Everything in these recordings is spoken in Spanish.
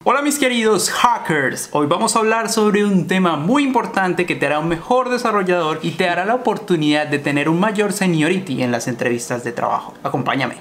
Hola mis queridos hackers, hoy vamos a hablar sobre un tema muy importante que te hará un mejor desarrollador y te dará la oportunidad de tener un mayor seniority en las entrevistas de trabajo. Acompáñame.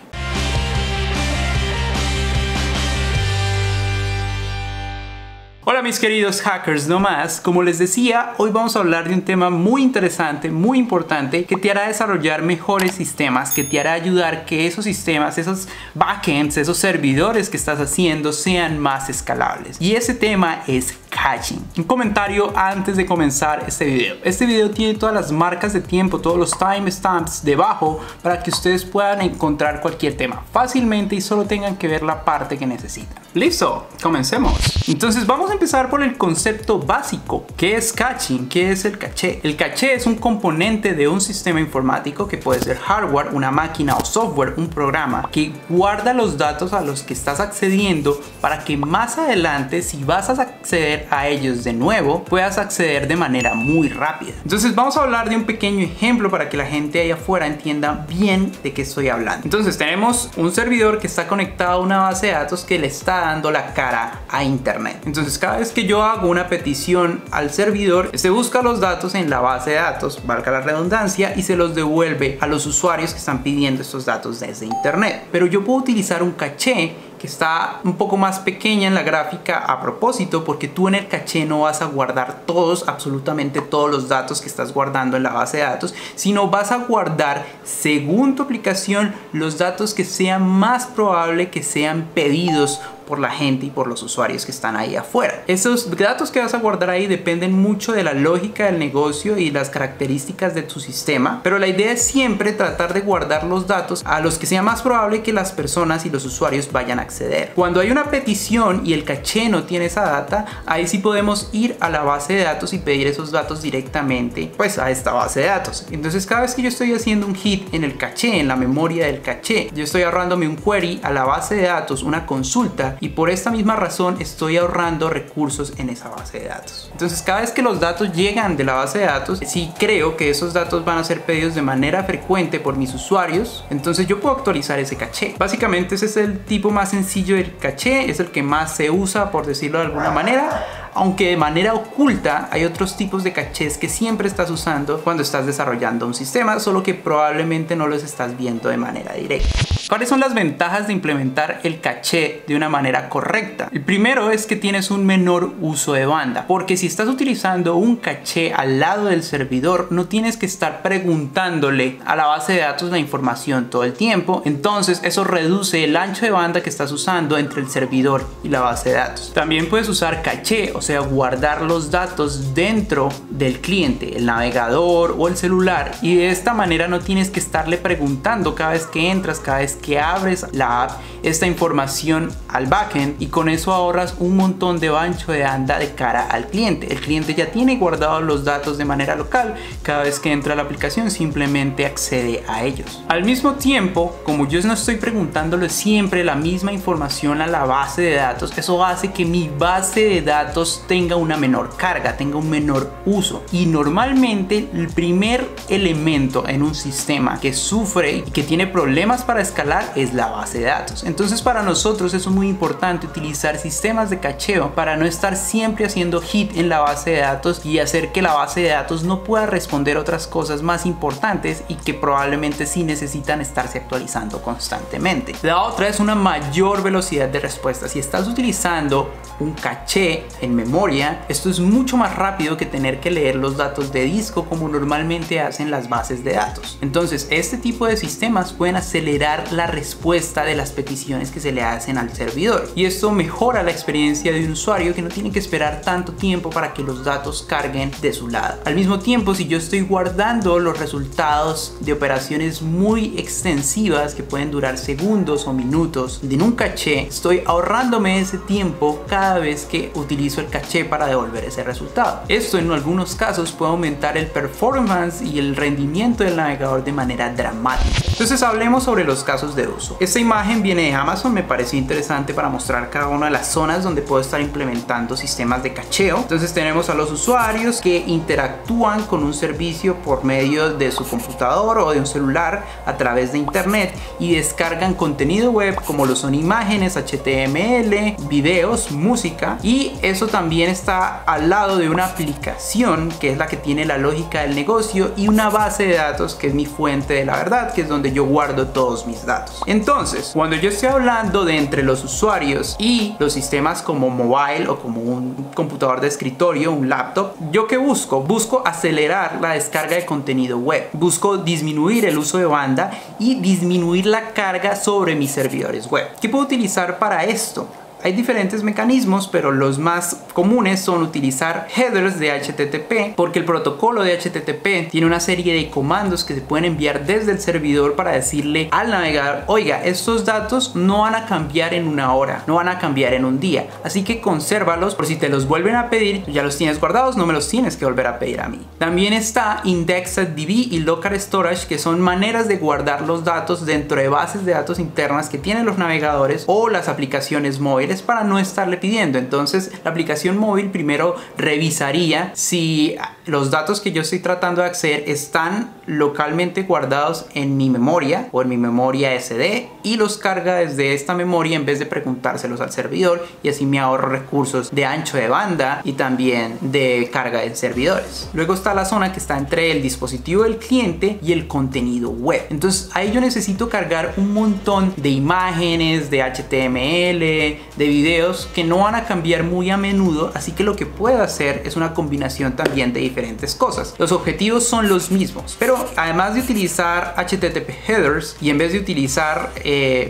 Hola mis queridos hackers, no más. Como les decía, hoy vamos a hablar de un tema muy interesante, muy importante, que te hará desarrollar mejores sistemas, que te hará ayudar que esos sistemas, esos backends, esos servidores que estás haciendo sean más escalables. Y ese tema es caching. Un comentario antes de comenzar este video. Este video tiene todas las marcas de tiempo, todos los timestamps debajo para que ustedes puedan encontrar cualquier tema fácilmente y solo tengan que ver la parte que necesitan. Listo, comencemos. Entonces vamos a empezar por el concepto básico. ¿Qué es caching? ¿Qué es el caché? El caché es un componente de un sistema informático que puede ser hardware, una máquina o software, un programa que guarda los datos a los que estás accediendo para que más adelante, si vas a acceder a ellos de nuevo, puedas acceder de manera muy rápida. Entonces vamos a hablar de un pequeño ejemplo para que la gente allá afuera entienda bien de qué estoy hablando. Entonces tenemos un servidor que está conectado a una base de datos que le está dando la cara a internet. Entonces cada vez que yo hago una petición al servidor, se busca los datos en la base de datos, valga la redundancia, y se los devuelve a los usuarios que están pidiendo estos datos desde internet. Pero yo puedo utilizar un caché que está un poco más pequeña en la gráfica a propósito, porque tú en el caché no vas a guardar absolutamente todos los datos que estás guardando en la base de datos, sino vas a guardar, según tu aplicación, los datos que sean más probable que sean pedidos por la gente y por los usuarios que están ahí afuera. Esos datos que vas a guardar ahí dependen mucho de la lógica del negocio y las características de tu sistema, pero la idea es siempre tratar de guardar los datos a los que sea más probable que las personas y los usuarios vayan a acceder. Cuando hay una petición y el caché no tiene esa data, ahí sí podemos ir a la base de datos y pedir esos datos directamente pues a esta base de datos. Entonces cada vez que yo estoy haciendo un hit en el caché, en la memoria del caché, yo estoy ahorrándome un query a la base de datos, una consulta, y por esta misma razón estoy ahorrando recursos en esa base de datos. Entonces cada vez que los datos llegan de la base de datos, si creo que esos datos van a ser pedidos de manera frecuente por mis usuarios, entonces yo puedo actualizar ese caché. Básicamente ese es el tipo más sencillo del caché, es el que más se usa, por decirlo de alguna manera, aunque de manera oculta hay otros tipos de cachés que siempre estás usando cuando estás desarrollando un sistema, solo que probablemente no los estás viendo de manera directa. ¿Cuáles son las ventajas de implementar el caché de una manera correcta? El primero es que tienes un menor uso de banda, porque si estás utilizando un caché al lado del servidor, no tienes que estar preguntándole a la base de datos la información todo el tiempo. Entonces eso reduce el ancho de banda que estás usando entre el servidor y la base de datos. También puedes usar caché, o sea, guardar los datos dentro del cliente, el navegador o el celular, y de esta manera no tienes que estarle preguntando cada vez que entras, cada vez que abres la app, esta información al backend, y con eso ahorras un montón de ancho de banda de cara al cliente. El cliente ya tiene guardados los datos de manera local, cada vez que entra a la aplicación simplemente accede a ellos. Al mismo tiempo, como yo no estoy preguntándole siempre la misma información a la base de datos, eso hace que mi base de datos tenga una menor carga, tenga un menor uso, y normalmente el primer elemento en un sistema que sufre y que tiene problemas para escalar es la base de datos. Entonces para nosotros eso es muy importante, utilizar sistemas de cacheo para no estar siempre haciendo hit en la base de datos y hacer que la base de datos no pueda responder otras cosas más importantes y que probablemente sí necesitan estarse actualizando constantemente. La otra es una mayor velocidad de respuesta. Si estás utilizando un caché en memoria, esto es mucho más rápido que tener que leer los datos de disco como normalmente hacen las bases de datos. Entonces este tipo de sistemas pueden acelerar la respuesta de las peticiones que se le hacen al servidor, y esto mejora la experiencia de un usuario que no tiene que esperar tanto tiempo para que los datos carguen de su lado. Al mismo tiempo, si yo estoy guardando los resultados de operaciones muy extensivas que pueden durar segundos o minutos en un caché, estoy ahorrándome ese tiempo cada vez que utilizo el caché para devolver ese resultado. Esto en algunos casos puede aumentar el performance y el rendimiento del navegador de manera dramática. Entonces hablemos sobre los casos casos de uso. Esta imagen viene de Amazon, me pareció interesante para mostrar cada una de las zonas donde puedo estar implementando sistemas de cacheo. Entonces tenemos a los usuarios que interactúan con un servicio por medio de su computador o de un celular a través de internet y descargan contenido web como lo son imágenes, HTML, videos, música, y eso también está al lado de una aplicación que es la que tiene la lógica del negocio y una base de datos que es mi fuente de la verdad, que es donde yo guardo todos mis datos. Entonces, cuando yo estoy hablando de entre los usuarios y los sistemas como mobile o como un computador de escritorio, un laptop, ¿yo qué busco? Busco acelerar la descarga de contenido web, busco disminuir el uso de banda y disminuir la carga sobre mis servidores web. ¿Qué puedo utilizar para esto? Hay diferentes mecanismos, pero los más comunes son utilizar headers de HTTP, porque el protocolo de HTTP tiene una serie de comandos que se pueden enviar desde el servidor para decirle al navegador: oiga, estos datos no van a cambiar en una hora, no van a cambiar en un día, así que consérvalos por si te los vuelven a pedir, ya los tienes guardados, no me los tienes que volver a pedir a mí. También está IndexedDB y Local Storage, que son maneras de guardar los datos dentro de bases de datos internas que tienen los navegadores o las aplicaciones móviles para no estarle pidiendo. Entonces la aplicación móvil primero revisaría si los datos que yo estoy tratando de acceder están localmente guardados en mi memoria o en mi memoria SD y los carga desde esta memoria en vez de preguntárselos al servidor, y así me ahorro recursos de ancho de banda y también de carga en servidores. Luego está la zona que está entre el dispositivo del cliente y el contenido web. Entonces ahí yo necesito cargar un montón de imágenes, de HTML, de videos que no van a cambiar muy a menudo, así que lo que puedo hacer es una combinación también de diferentes cosas. Los objetivos son los mismos, pero además de utilizar HTTP headers y en vez de utilizar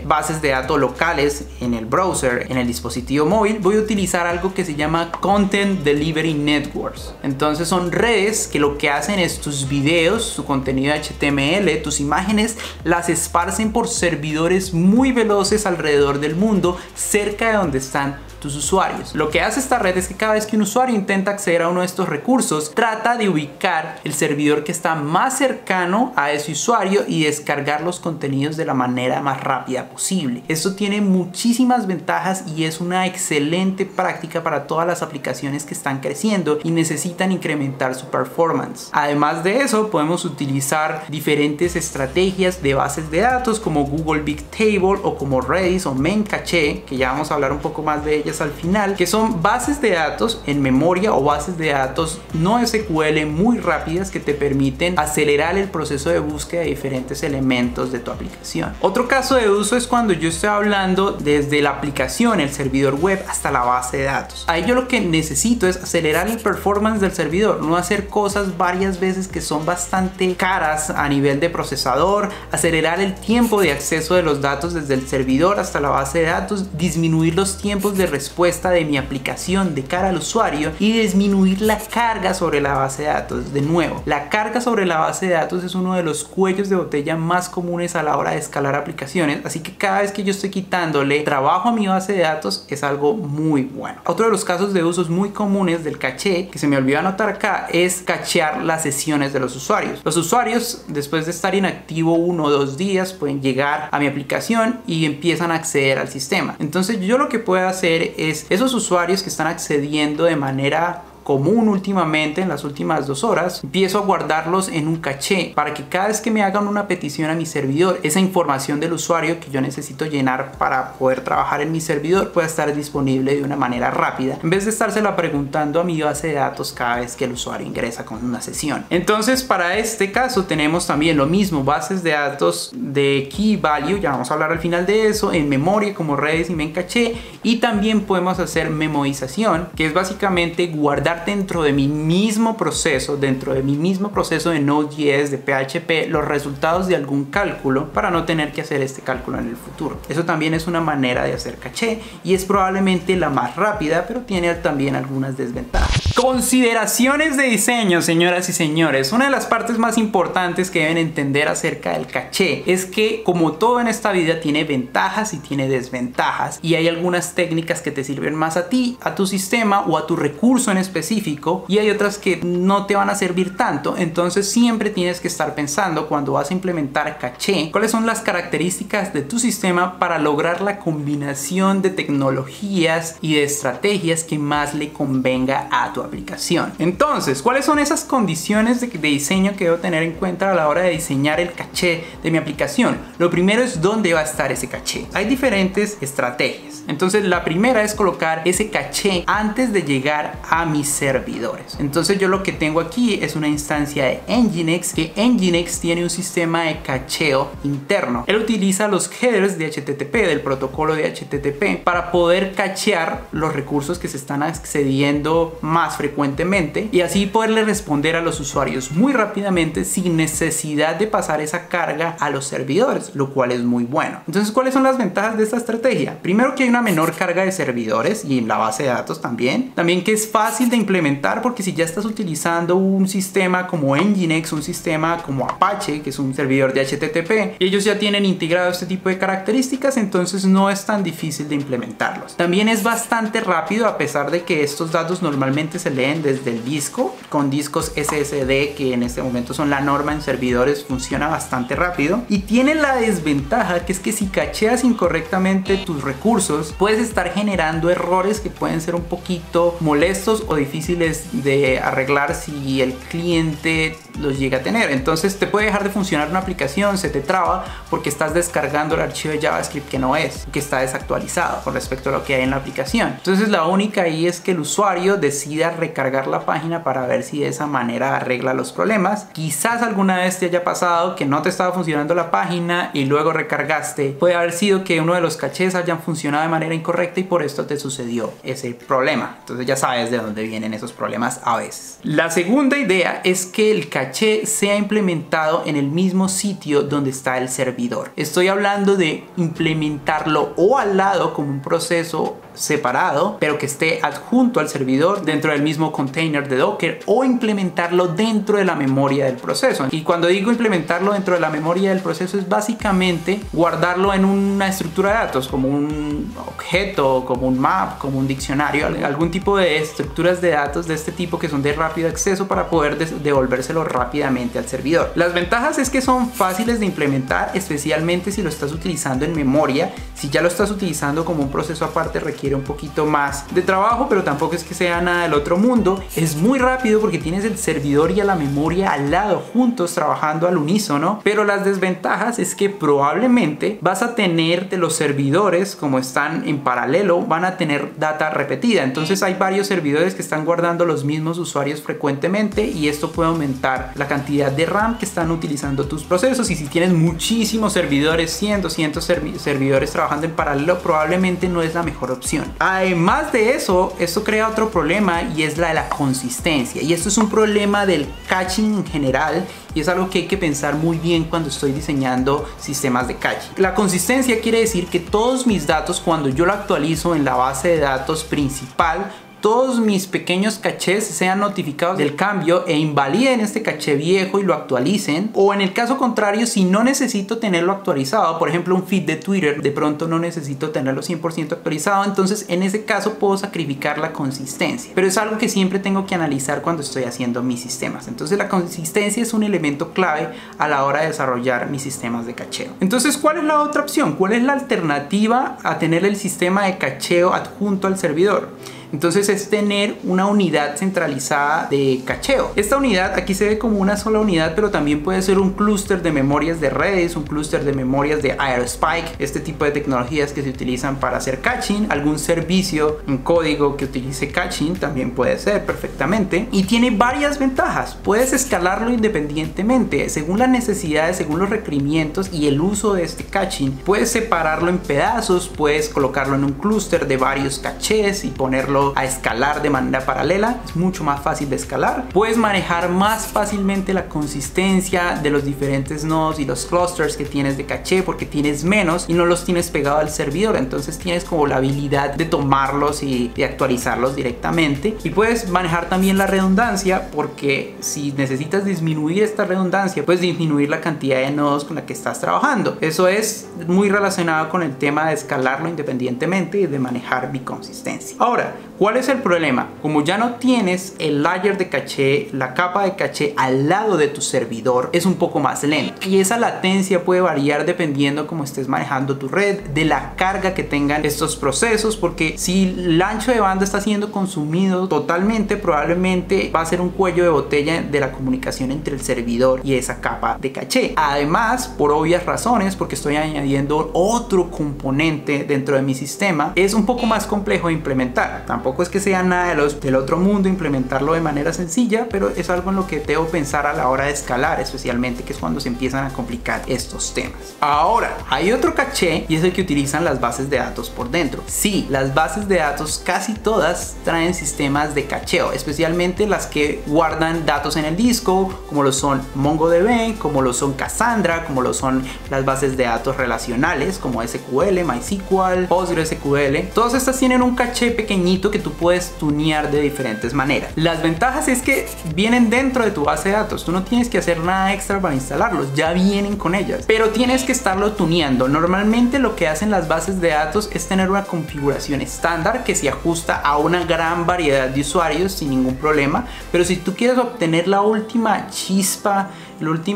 bases de datos locales en el browser, en el dispositivo móvil, voy a utilizar algo que se llama Content Delivery Networks. Entonces son redes que lo que hacen es tus videos, tu contenido HTML, tus imágenes, las esparcen por servidores muy veloces alrededor del mundo, cerca de donde están tus usuarios. Lo que hace esta red es que cada vez que un usuario intenta acceder a uno de estos recursos, trata de ubicar el servidor que está más cercano a ese usuario y descargar los contenidos de la manera más rápida posible. Esto tiene muchísimas ventajas y es una excelente práctica para todas las aplicaciones que están creciendo y necesitan incrementar su performance. Además de eso, podemos utilizar diferentes estrategias de bases de datos como Google Bigtable o como Redis o Memcache, que ya vamos a hablar un poco más de ellas al final, que son bases de datos en memoria o bases de datos no SQL muy rápidas que te permiten acelerar el proceso de búsqueda de diferentes elementos de tu aplicación. Otro caso de uso es cuando yo estoy hablando desde la aplicación, el servidor web, hasta la base de datos. Ahí yo lo que necesito es acelerar el performance del servidor, no hacer cosas varias veces que son bastante caras a nivel de procesador, acelerar el tiempo de acceso de los datos desde el servidor hasta la base de datos, disminuir los tiempos de respuesta de mi aplicación de cara al usuario y disminuir la carga sobre la base de datos. De nuevo, la carga sobre la base de datos es uno de los cuellos de botella más comunes a la hora de escalar aplicaciones, así que cada vez que yo estoy quitándole trabajo a mi base de datos es algo muy bueno. Otro de los casos de usos muy comunes del caché, que se me olvidó anotar acá, es cachear las sesiones de los usuarios. Los usuarios, después de estar inactivo 1 o 2 días, pueden llegar a mi aplicación y empiezan a acceder al sistema. Entonces yo lo que puedo hacer es esos usuarios que están accediendo de manera común últimamente, en las últimas 2 horas, empiezo a guardarlos en un caché para que cada vez que me hagan una petición a mi servidor, esa información del usuario que yo necesito llenar para poder trabajar en mi servidor pueda estar disponible de una manera rápida, en vez de estársela preguntando a mi base de datos cada vez que el usuario ingresa con una sesión. Entonces, para este caso tenemos también lo mismo, bases de datos de key value, ya vamos a hablar al final de eso, en memoria como Redis y Memcache, y también podemos hacer memorización, que es básicamente guardar dentro de mi mismo proceso, de Node.js, de PHP, los resultados de algún cálculo para no tener que hacer este cálculo en el futuro. Eso también es una manera de hacer caché y es probablemente la más rápida, pero tiene también algunas desventajas. Consideraciones de diseño, señoras y señores. Una de las partes más importantes que deben entender acerca del caché es que, como todo en esta vida, tiene ventajas y tiene desventajas, y hay algunas técnicas que te sirven más a ti, a tu sistema o a tu recurso en específico específico y hay otras que no te van a servir tanto. Entonces siempre tienes que estar pensando cuando vas a implementar caché, cuáles son las características de tu sistema para lograr la combinación de tecnologías y de estrategias que más le convenga a tu aplicación. Entonces, ¿cuáles son esas condiciones de diseño que debo tener en cuenta a la hora de diseñar el caché de mi aplicación? Lo primero es dónde va a estar ese caché. Hay diferentes estrategias. Entonces, la primera es colocar ese caché antes de llegar a mis servidores. Entonces, yo lo que tengo aquí es una instancia de Nginx, que Nginx tiene un sistema de cacheo interno. Él utiliza los headers de HTTP, del protocolo de HTTP, para poder cachear los recursos que se están accediendo más frecuentemente y así poderle responder a los usuarios muy rápidamente sin necesidad de pasar esa carga a los servidores, lo cual es muy bueno. Entonces, ¿cuáles son las ventajas de esta estrategia? Primero, que hay una menor carga de servidores y en la base de datos también que es fácil de implementar, porque si ya estás utilizando un sistema como Nginx, un sistema como Apache, que es un servidor de HTTP, y ellos ya tienen integrado este tipo de características, entonces no es tan difícil de implementarlos. También es bastante rápido, a pesar de que estos datos normalmente se leen desde el disco, con discos SSD que en este momento son la norma en servidores, funciona bastante rápido. Y tiene la desventaja que es que si cacheas incorrectamente tus recursos, puedes estar generando errores que pueden ser un poquito molestos o difíciles de arreglar si el cliente los llega a tener. Entonces te puede dejar de funcionar una aplicación, se te traba porque estás descargando el archivo de JavaScript que no es, que está desactualizado con respecto a lo que hay en la aplicación. Entonces la única ahí es que el usuario decida recargar la página para ver si de esa manera arregla los problemas. Quizás alguna vez te haya pasado que no te estaba funcionando la página y luego recargaste. Puede haber sido que uno de los cachés hayan funcionado de manera incorrecta y por esto te sucedió ese problema. Entonces ya sabes de dónde vienen esos problemas a veces. La segunda idea es que el caché sea implementado en el mismo sitio donde está el servidor. Estoy hablando de implementarlo o al lado como un proceso separado, pero que esté adjunto al servidor dentro del mismo container de Docker, o implementarlo dentro de la memoria del proceso. Y cuando digo implementarlo dentro de la memoria del proceso, es básicamente guardarlo en una estructura de datos, como un objeto, como un map, como un diccionario, algún tipo de estructuras de datos de este tipo que son de rápido acceso para poder devolvérselo rápidamente al servidor. Las ventajas es que son fáciles de implementar, especialmente si lo estás utilizando en memoria. Si ya lo estás utilizando como un proceso aparte, requiere un poquito más de trabajo, pero tampoco es que sea nada del otro mundo. Es muy rápido porque tienes el servidor y a la memoria al lado, juntos, trabajando al unísono. Pero las desventajas es que probablemente vas a tener de los servidores, como están en paralelo, van a tener data repetida. Entonces hay varios servidores que están guardando los mismos usuarios frecuentemente y esto puede aumentar la cantidad de RAM que están utilizando tus procesos. Y si tienes muchísimos servidores, 100, 200 servidores trabajando en paralelo, probablemente no es la mejor opción. Además de eso, esto crea otro problema y es la de la consistencia, y esto es un problema del caching en general y es algo que hay que pensar muy bien cuando estoy diseñando sistemas de caching. La consistencia quiere decir que todos mis datos, cuando yo lo actualizo en la base de datos principal, todos mis pequeños cachés sean notificados del cambio e invaliden este caché viejo y lo actualicen. O en el caso contrario, si no necesito tenerlo actualizado, por ejemplo un feed de Twitter, de pronto no necesito tenerlo 100% actualizado, entonces en ese caso puedo sacrificar la consistencia. Pero es algo que siempre tengo que analizar cuando estoy haciendo mis sistemas. Entonces la consistencia es un elemento clave a la hora de desarrollar mis sistemas de cacheo. Entonces, ¿cuál es la otra opción? ¿Cuál es la alternativa a tener el sistema de cacheo adjunto al servidor? Entonces es tener una unidad centralizada de cacheo. Esta unidad aquí se ve como una sola unidad, pero también puede ser un clúster de memorias de Redis, un clúster de memorias de Aerospike, este tipo de tecnologías que se utilizan para hacer caching. Algún servicio en código que utilice caching también puede ser perfectamente, y tiene varias ventajas. Puedes escalarlo independientemente según las necesidades, según los requerimientos y el uso de este caching. Puedes separarlo en pedazos, puedes colocarlo en un clúster de varios cachés y ponerlo a escalar de manera paralela. Es mucho más fácil de escalar. Puedes manejar más fácilmente la consistencia de los diferentes nodos y los clusters que tienes de caché, porque tienes menos y no los tienes pegado al servidor. Entonces tienes como la habilidad de tomarlos y de actualizarlos directamente. Y puedes manejar también la redundancia, porque si necesitas disminuir esta redundancia, puedes disminuir la cantidad de nodos con la que estás trabajando. Eso es muy relacionado con el tema de escalarlo independientemente y de manejar biconsistencia. Ahora, ¿Cuál es el problema? Como ya no tienes el layer de caché, la capa de caché al lado de tu servidor, es un poco más lento. Y esa latencia puede variar dependiendo cómo estés manejando tu red, de la carga que tengan estos procesos, porque si el ancho de banda está siendo consumido totalmente, probablemente va a ser un cuello de botella de la comunicación entre el servidor y esa capa de caché. Además, por obvias razones, porque estoy añadiendo otro componente dentro de mi sistema, es un poco más complejo de implementar. Tampoco es que sea nada del otro mundo implementarlo de manera sencilla, pero es algo en lo que debo pensar a la hora de escalar, especialmente que es cuando se empiezan a complicar estos temas. Ahora, hay otro caché y es el que utilizan las bases de datos por dentro. Sí, las bases de datos casi todas traen sistemas de cacheo, especialmente las que guardan datos en el disco, como lo son MongoDB, como lo son Cassandra, como lo son las bases de datos relacionales como SQL, MySQL, PostgreSQL. Todas estas tienen un caché pequeñito que tú puedes tunear de diferentes maneras. Las ventajas es que vienen dentro de tu base de datos, tú no tienes que hacer nada extra para instalarlos, ya vienen con ellas, pero tienes que estarlo tuneando. Normalmente lo que hacen las bases de datos es tener una configuración estándar que se ajusta a una gran variedad de usuarios sin ningún problema, pero si tú quieres obtener la última chispa,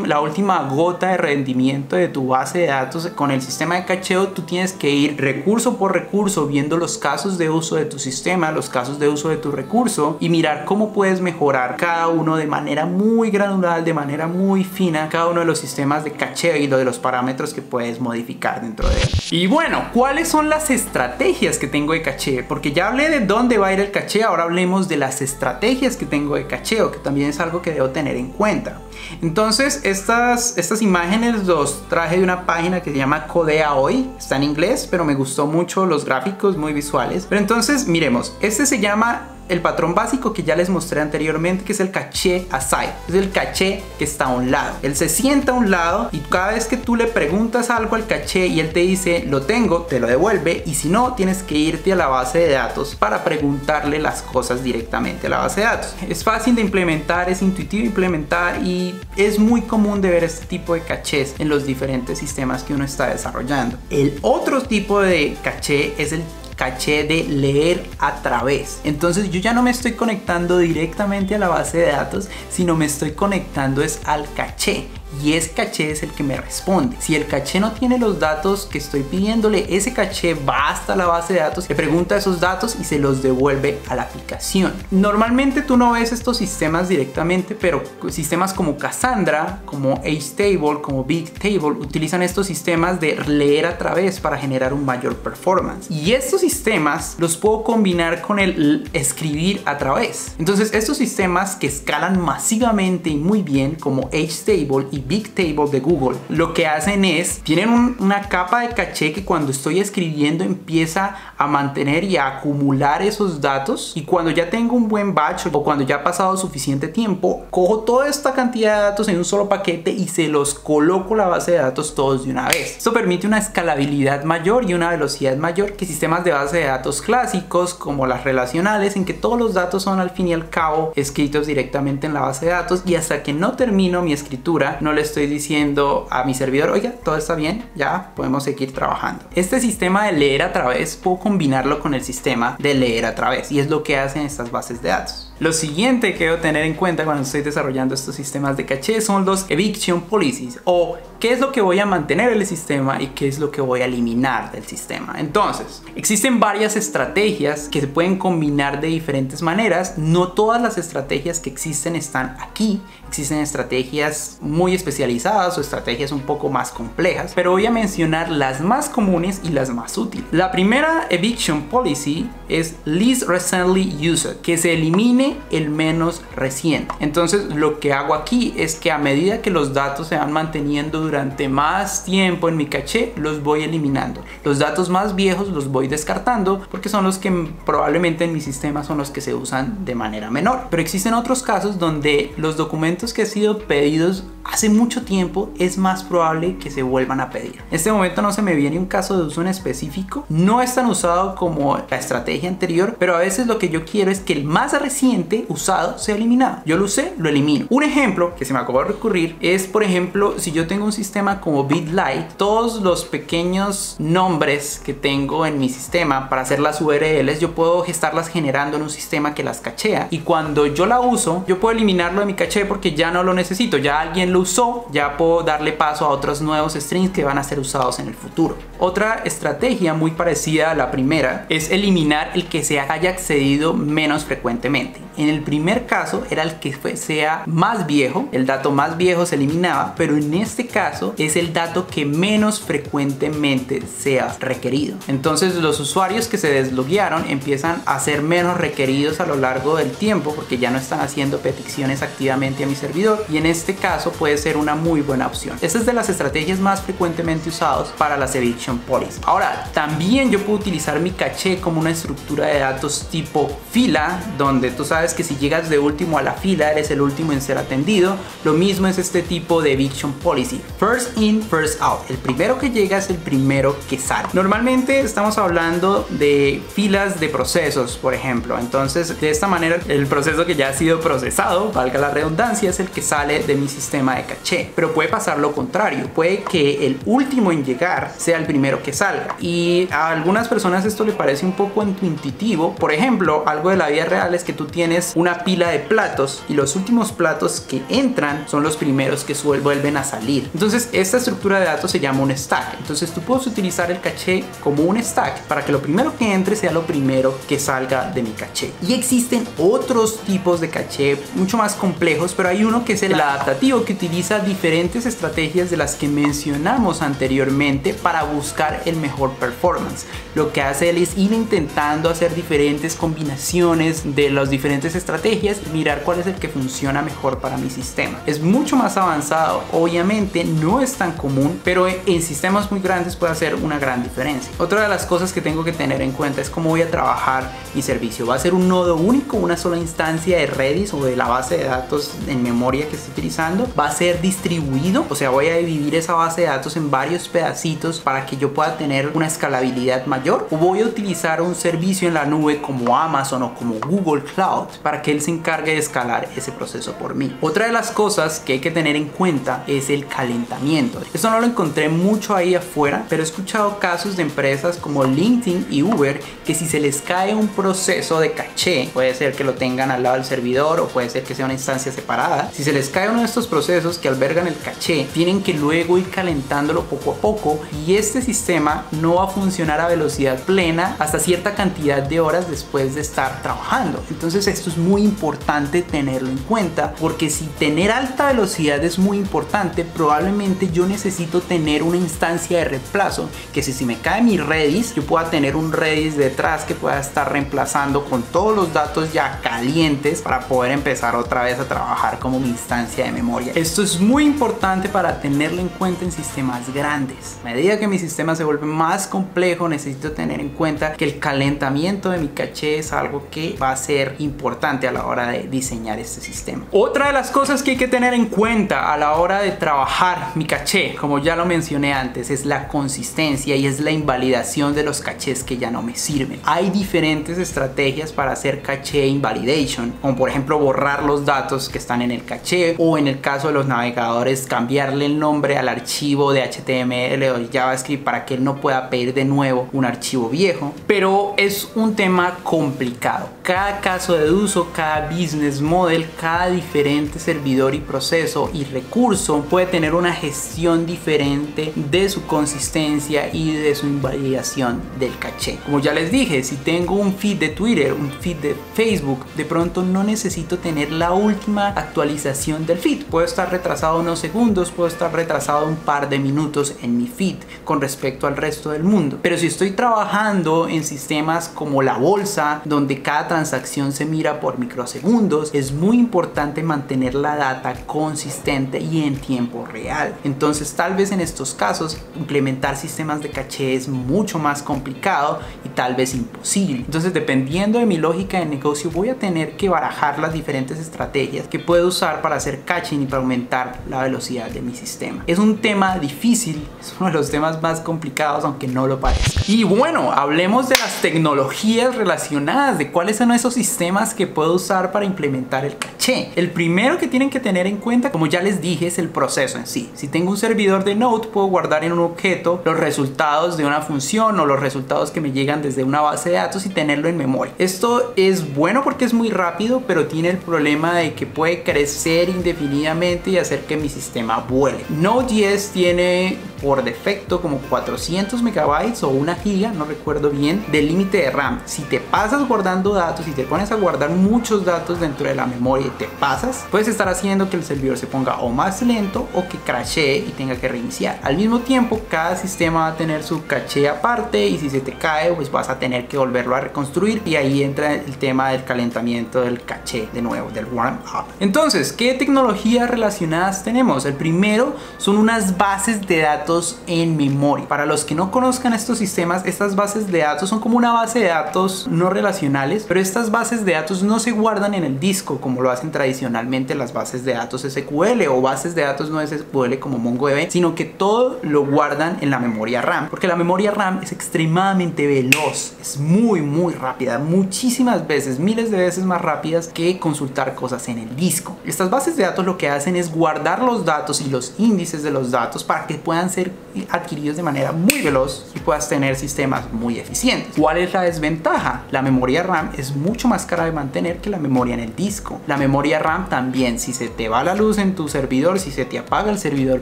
la última gota de rendimiento de tu base de datos con el sistema de cacheo, tú tienes que ir recurso por recurso viendo los casos de uso de tu sistema, los casos de uso de tu recurso, y mirar cómo puedes mejorar cada uno de manera muy granular, de manera muy fina, cada uno de los sistemas de cacheo y lo de los parámetros que puedes modificar dentro de él. Y bueno, ¿cuáles son las estrategias que tengo de caché? Porque ya hablé de dónde va a ir el caché, ahora hablemos de las estrategias que tengo de cacheo, que también es algo que debo tener en cuenta. Entonces estas imágenes los traje de una página que se llama Codea Hoy, está en inglés, pero me gustó mucho los gráficos, muy visuales. Pero entonces miremos, este se llama el patrón básico que ya les mostré anteriormente, que es el caché aside, es el caché que está a un lado. Él se sienta a un lado y cada vez que tú le preguntas algo al caché y él te dice lo tengo, te lo devuelve, y si no, tienes que irte a la base de datos para preguntarle las cosas directamente a la base de datos. Es fácil de implementar, es intuitivo de implementar y es muy común de ver este tipo de cachés en los diferentes sistemas que uno está desarrollando. El otro tipo de caché es el caché de leer a través. Entonces yo ya no me estoy conectando directamente a la base de datos, sino me estoy conectando es al caché. Y ese caché es el que me responde. Si el caché no tiene los datos que estoy pidiéndole, ese caché va hasta la base de datos, le pregunta esos datos y se los devuelve a la aplicación. Normalmente tú no ves estos sistemas directamente, pero sistemas como Cassandra, como HTable, como Bigtable utilizan estos sistemas de leer a través para generar un mayor performance. Y estos sistemas los puedo combinar con el escribir a través. Entonces estos sistemas que escalan masivamente y muy bien, como HTable y Bigtable de Google, lo que hacen es, tienen una capa de caché que cuando estoy escribiendo empieza a mantener y a acumular esos datos, y cuando ya tengo un buen batch o cuando ya ha pasado suficiente tiempo, cojo toda esta cantidad de datos en un solo paquete y se los coloco a la base de datos todos de una vez. Esto permite una escalabilidad mayor y una velocidad mayor que sistemas de base de datos clásicos como las relacionales, en que todos los datos son al fin y al cabo escritos directamente en la base de datos, y hasta que no termino mi escritura no le estoy diciendo a mi servidor, oiga, todo está bien, ya podemos seguir trabajando. Este sistema de leer a través puedo combinarlo con el sistema de leer a través, y es lo que hacen estas bases de datos. Lo siguiente que debo tener en cuenta cuando estoy desarrollando estos sistemas de caché son los eviction policies, o qué es lo que voy a mantener en el sistema y qué es lo que voy a eliminar del sistema. Entonces, existen varias estrategias que se pueden combinar de diferentes maneras. No todas las estrategias que existen están aquí. Existen estrategias muy especializadas o estrategias un poco más complejas, pero voy a mencionar las más comunes y las más útiles. La primera eviction policy es least recently used, que se elimine el menos reciente. Entonces lo que hago aquí es que a medida que los datos se van manteniendo durante más tiempo en mi caché, los voy eliminando. Los datos más viejos los voy descartando porque son los que probablemente en mi sistema son los que se usan de manera menor. Pero existen otros casos donde los documentos que han sido pedidos hace mucho tiempo, es más probable que se vuelvan a pedir. En este momento no se me viene un caso de uso en específico, no es tan usado como la estrategia anterior, pero a veces lo que yo quiero es que el más reciente usado sea eliminado. Yo lo usé, lo elimino. Un ejemplo que se me acabó de recurrir es, por ejemplo, si yo tengo un sistema como BitLight, todos los pequeños nombres que tengo en mi sistema para hacer las URLs, yo puedo estarlas generando en un sistema que las cachea, y cuando yo la uso, yo puedo eliminarlo de mi caché porque ya no lo necesito, ya alguien lo usó, ya puedo darle paso a otros nuevos strings que van a ser usados en el futuro. Otra estrategia muy parecida a la primera es eliminar el que se haya accedido menos frecuentemente. En el primer caso era el que sea más viejo, el dato más viejo se eliminaba, pero en este caso es el dato que menos frecuentemente sea requerido. Entonces los usuarios que se desloguearon empiezan a ser menos requeridos a lo largo del tiempo porque ya no están haciendo peticiones activamente a mi servidor, y en este caso puede ser una muy buena opción. Esta es de las estrategias más frecuentemente usadas para las eviction policies. Ahora, también yo puedo utilizar mi caché como una estructura de datos tipo fila, donde tú sabes que si llegas de último a la fila eres el último en ser atendido. Lo mismo es este tipo de eviction policy, first in, first out. El primero que llega es el primero que sale. Normalmente estamos hablando de filas de procesos, por ejemplo. Entonces, de esta manera, el proceso que ya ha sido procesado, valga la redundancia, es el que sale de mi sistema de caché. Pero puede pasar lo contrario, puede que el último en llegar sea el primero que salga, y a algunas personas esto le parece un poco intuitivo. Por ejemplo, algo de la vida real es que tú tienes una pila de platos y los últimos platos que entran son los primeros que vuelven a salir. Entonces esta estructura de datos se llama un stack. Entonces tú puedes utilizar el caché como un stack para que lo primero que entre sea lo primero que salga de mi caché. Y existen otros tipos de caché mucho más complejos, pero hay uno que es el adaptativo, que utiliza diferentes estrategias de las que mencionamos anteriormente para buscar el mejor performance. Lo que hace él es ir intentando hacer diferentes combinaciones de las diferentes estrategias, mirar cuál es el que funciona mejor para mi sistema. Es mucho más avanzado, obviamente no es tan común, pero en sistemas muy grandes puede hacer una gran diferencia. Otra de las cosas que tengo que tener en cuenta es cómo voy a trabajar mi servicio. ¿Va a ser un nodo único, una sola instancia de Redis o de la base de datos en memoria que estoy utilizando? ¿Va a ser distribuido? O sea, voy a dividir esa base de datos en varios pedacitos para que yo pueda tener una escalabilidad mayor, o voy a utilizar un servicio en la nube como Amazon o como Google Cloud para que él se encargue de escalar ese proceso por mí. Otra de las cosas que hay que tener en cuenta es el calentamiento. Esto no lo encontré mucho ahí afuera, pero he escuchado casos de empresas como LinkedIn y Uber que si se les cae un proceso de caché, puede ser que lo tengan al lado del servidor o puede ser que sea una instancia separada, si se les cae uno de estos procesos que albergan el caché, tienen que luego ir calentándolo poco a poco, y este sistema no va a funcionar a velocidad plena hasta cierta cantidad de horas después de estar trabajando. Entonces esto es muy importante tenerlo en cuenta, porque si tener alta velocidad es muy importante, probablemente yo necesito tener una instancia de reemplazo, que si me cae mi Redis, yo pueda tener un Redis detrás que pueda estar reemplazando con todos los datos ya calientes para poder empezar otra vez a trabajar como mi instancia de memoria. Esto es muy importante para tenerlo en cuenta en sistemas grandes. A medida que mi sistema se vuelve más complejo, necesito tener en cuenta que el calentamiento de mi caché es algo que va a ser importante a la hora de diseñar este sistema. Otra de las cosas que hay que tener en cuenta a la hora de trabajar mi caché, como ya lo mencioné antes, es la consistencia y es la invalidación de los cachés que ya no me sirven. Hay diferentes estrategias para hacer caché invalidation, como por ejemplo borrar los datos que están en el caché, o en el caso de los navegadores cambiarle el nombre al archivo de HTML o JavaScript para que él no pueda pedir de nuevo un archivo viejo. Pero es un tema complicado. Cada caso de uso, cada business model, cada diferente servidor y proceso y recurso puede tener una gestión diferente de su consistencia y de su invalidación del caché. Como ya les dije, si tengo un feed de Twitter, un feed de Facebook, de pronto no necesito tener la última actualización del feed. Puedo estar retrasado unos segundos, puedo estar retrasado un par de minutos en mi feed con respecto al resto del mundo. Pero si estoy trabajando en sistemas como la bolsa, donde cada transacción se mira por microsegundos, es muy importante mantener la data consistente y en tiempo real. Entonces tal vez en estos casos implementar sistemas de caché es mucho más complicado y tal vez imposible. Entonces, dependiendo de mi lógica de negocio, voy a tener que barajar las diferentes estrategias que puedo usar para hacer caching y para aumentar la velocidad de mi sistema. Es un tema difícil, es uno de los temas más complicados, aunque no lo parezca. Y bueno, hablemos de las tecnologías relacionadas, de cuáles son esos sistemas que puedo usar para implementar el caché. El primero que tienen que tener en cuenta, como ya les dije, es el proceso en sí. Si tengo un servidor de Node, puedo guardar en un objeto los resultados de una función o los resultados que me llegan desde una base de datos y tenerlo en memoria. Esto es bueno porque es muy rápido, pero tiene el problema de que puede crecer indefinidamente y hacer que mi sistema vuele. Node.js tiene por defecto como 400 megabytes o 1 giga, no recuerdo bien, de límite de RAM. Si te pasas guardando datos y te pones a guardar muchos datos dentro de la memoria y te pasas, puedes estar haciendo que el servidor se ponga o más lento o que crashee y tenga que reiniciar. Al mismo tiempo, cada sistema va a tener su caché aparte y si se te cae, pues vas a tener que volverlo a reconstruir, y ahí entra el tema del calentamiento del caché de nuevo, del warm up. Entonces, ¿qué tecnologías relacionadas tenemos? El primero son unas bases de datos en memoria. Para los que no conozcan estos sistemas, estas bases de datos son como una base de datos no relacionales, pero estas bases de datos no se guardan en el disco como lo hacen tradicionalmente las bases de datos SQL o bases de datos no SQL como MongoDB, sino que todo lo guardan en la memoria RAM, porque la memoria RAM es extremadamente veloz, es muy rápida, muchísimas veces, miles de veces más rápidas que consultar cosas en el disco. Estas bases de datos lo que hacen es guardar los datos y los índices de los datos para que puedan ser adquiridos de manera muy veloz y puedas tener sistemas muy eficientes. ¿Cuál es la desventaja? La memoria RAM es mucho más cara de mantener que la memoria en el disco. La memoria RAM también, si se te va la luz en tu servidor, si se te apaga el servidor,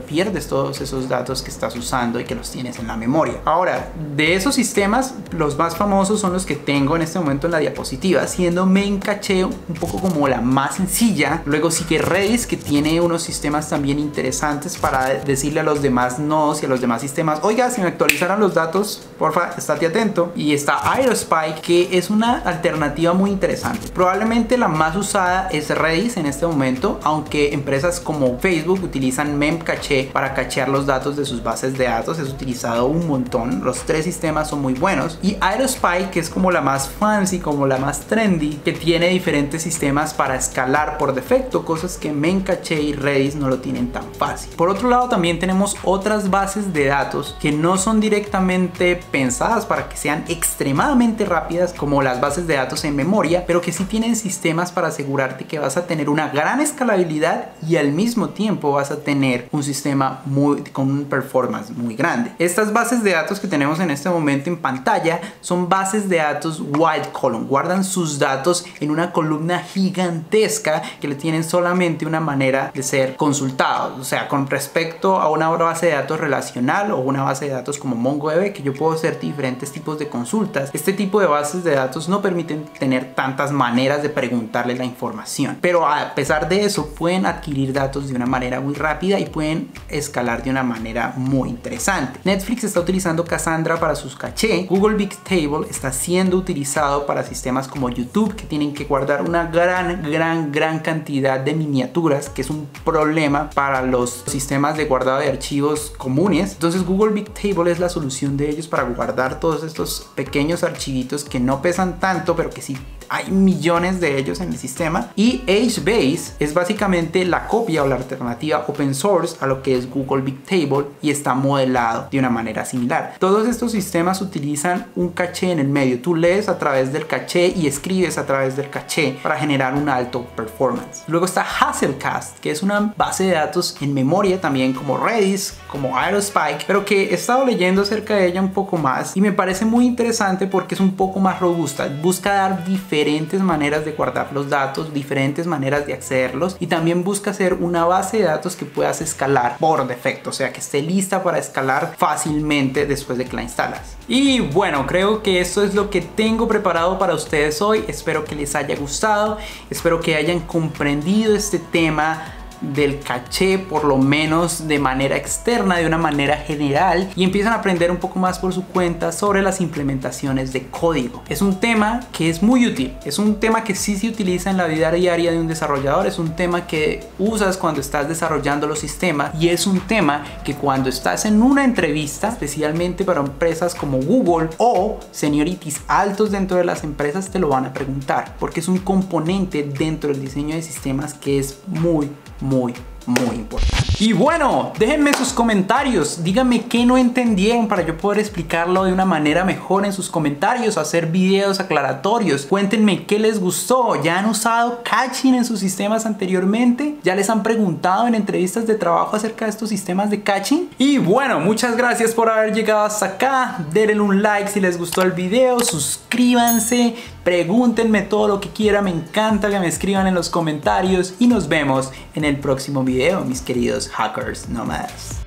pierdes todos esos datos que estás usando y que los tienes en la memoria. Ahora, de esos sistemas, los más famosos son los que tengo en este momento en la diapositiva, siendo Memcache un poco como la más sencilla. Luego sigue Redis, que tiene unos sistemas también interesantes para decirle a los demás nodos y a los demás sistemas: oiga, si me actualizaran los datos, porfa, estate atento. Y está Aerospike, que es una alternativa muy interesante. Probablemente la más usada es Redis en este momento, aunque empresas como Facebook utilizan Memcache para cachear los datos de sus bases de datos. Es utilizado un montón. Los tres sistemas son muy buenos. Y Aerospike, que es como la más fancy, como la más trendy, que tiene diferentes sistemas para escalar por defecto, cosas que Memcache y Redis no lo tienen tan fácil. Por otro lado, también tenemos otras bases de datos que no son directamente pensadas para que sean extremadamente rápidas como las bases de datos en memoria, pero que sí tienen sistemas para asegurarte que vas a tener una gran escalabilidad y al mismo tiempo vas a tener un sistema con un performance muy grande. Estas bases de datos que tenemos en este momento en pantalla son bases de datos wide column. Guardan sus datos en una columna gigantesca que le tienen solamente una manera de ser consultados. O sea, con respecto a una base de datos relacional o una base de datos como MongoDB, que yo puedo hacer diferentes tipos de consultas, este tipo de bases de datos no permiten tener tantas maneras de preguntarle la información. Pero a pesar de eso, pueden adquirir datos de una manera muy rápida y pueden escalar de una manera muy interesante. Netflix está utilizando Cassandra para sus caché. Google Bigtable está siendo utilizado para sistemas como YouTube, que tienen que guardar una gran cantidad de miniaturas, que es un problema para los sistemas de guardado de archivos comunes. Entonces Google Bigtable es la solución de ellos para guardar todos estos pequeños archivitos que no pesan tanto, pero que sí hay millones de ellos en el sistema. Y HBase es básicamente la copia o la alternativa open source a lo que es Google Bigtable y está modelado de una manera similar. Todos estos sistemas utilizan un caché en el medio. Tú lees a través del caché y escribes a través del caché para generar un alto performance. Luego está Hazelcast, que es una base de datos en memoria también como Redis, como Aerospike, pero que he estado leyendo acerca de ella un poco más y me parece muy interesante porque es un poco más robusta. Busca dar diferentes maneras de guardar los datos, diferentes maneras de accederlos, y también busca hacer una base de datos que puedas escalar por defecto, o sea, que esté lista para escalar fácilmente después de que la instalas. Y bueno, creo que esto es lo que tengo preparado para ustedes hoy. Espero que les haya gustado, espero que hayan comprendido este tema del caché, por lo menos de manera externa, de una manera general, y empiezan a aprender un poco más por su cuenta sobre las implementaciones de código. Es un tema que es muy útil, es un tema que sí se utiliza en la vida diaria de un desarrollador, es un tema que usas cuando estás desarrollando los sistemas, y es un tema que cuando estás en una entrevista, especialmente para empresas como Google o seniorities altos dentro de las empresas, te lo van a preguntar, porque es un componente dentro del diseño de sistemas que es muy muy importante. Y bueno, déjenme sus comentarios, díganme qué no entendieron para yo poder explicarlo de una manera mejor en sus comentarios, hacer videos aclaratorios. Cuéntenme qué les gustó. ¿Ya han usado caching en sus sistemas anteriormente? ¿Ya les han preguntado en entrevistas de trabajo acerca de estos sistemas de caching? Y bueno, muchas gracias por haber llegado hasta acá. Denle un like si les gustó el video, suscríbanse, pregúntenme todo lo que quieran, me encanta que me escriban en los comentarios y nos vemos en el próximo video, mis queridos hackers nómadas.